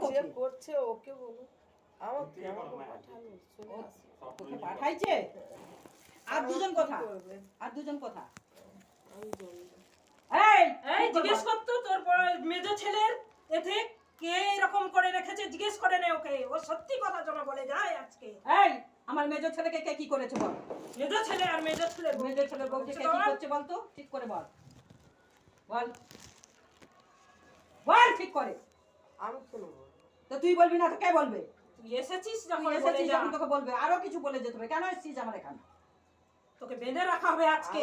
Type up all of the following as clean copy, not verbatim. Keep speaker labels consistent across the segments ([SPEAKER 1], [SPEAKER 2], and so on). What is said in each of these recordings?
[SPEAKER 1] তোকে
[SPEAKER 2] করছে ওকে বলো আমাকে পাঠালো চলে আসো
[SPEAKER 1] তোকে পাঠাইছে আর দুজন কথা আর দুজন কথা
[SPEAKER 2] আমি বলবো
[SPEAKER 1] এই
[SPEAKER 3] এই জিজ্ঞেস করতো তোর মেজ ছেলের এতে কে এরকম করে রেখেছে জিজ্ঞেস করে নে ওকে ও সত্যি কথা যেন বলে যায় আজকে
[SPEAKER 1] এই আমার মেজর ছেলেকে কে কি করেছে বল
[SPEAKER 3] মেজ ছেলে আর মেজ ছেলে
[SPEAKER 1] মেজর ছেলের বউকে কে কি করছে বল তো ঠিক করে বল বল বল ঠিক করে
[SPEAKER 2] আমি কেন বলবো
[SPEAKER 1] তো তুই বলবি না তো কে বলবে
[SPEAKER 3] তুই এসেছিস
[SPEAKER 1] তুই
[SPEAKER 3] যখন বলে
[SPEAKER 1] এসেছিস
[SPEAKER 3] যা
[SPEAKER 1] যখন তোকে বলবে আরো কিছু বলে যেতে হবে কেন এসেছিস আমার এখানে
[SPEAKER 3] তোকে বেঁধে রাখা হবে আজকে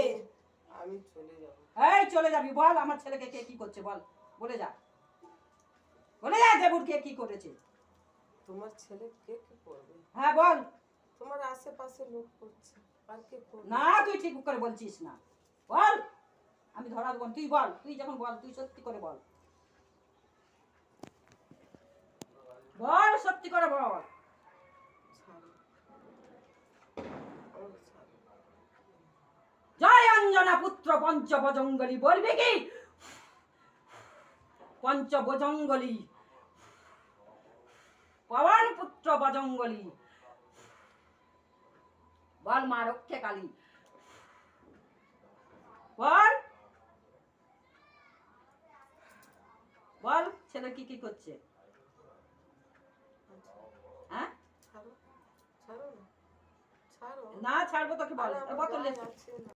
[SPEAKER 2] আমি চলে যাব
[SPEAKER 1] এই চলে যাবি বল আমার ছেলেকে কে কি করছে বল বলে যা দেবুর কে কি করেছে
[SPEAKER 2] তোমার ছেলে কে কি করবে
[SPEAKER 1] হ্যাঁ বল
[SPEAKER 2] তোমার আশেপাশে লোক করছে আর কে করবে
[SPEAKER 1] না তুই ঠিক করে বলছিস না বল আমি ধরা দেব তুই বল তুই যখন বল তুই সত্যি করে বল বল সত্যি করে বল
[SPEAKER 2] ছাড়ো। আমাকে ছাড়ো।
[SPEAKER 1] জয় অঞ্জনা পুত্র পঞ্চবজঙ্গলি বলবি কি পঞ্চবজঙ্গলি পবন পুত্র বজঙ্গলি বল মা রক্ষে কালী বল বল ছেলে কি কি করছে হ্যাঁ
[SPEAKER 2] ছাড়ো ছাড়ো না ছাড়ো
[SPEAKER 1] না ছাড়বো তোকে বল
[SPEAKER 2] আর আমার
[SPEAKER 1] বোতলে
[SPEAKER 2] গায়ে লাগছে না।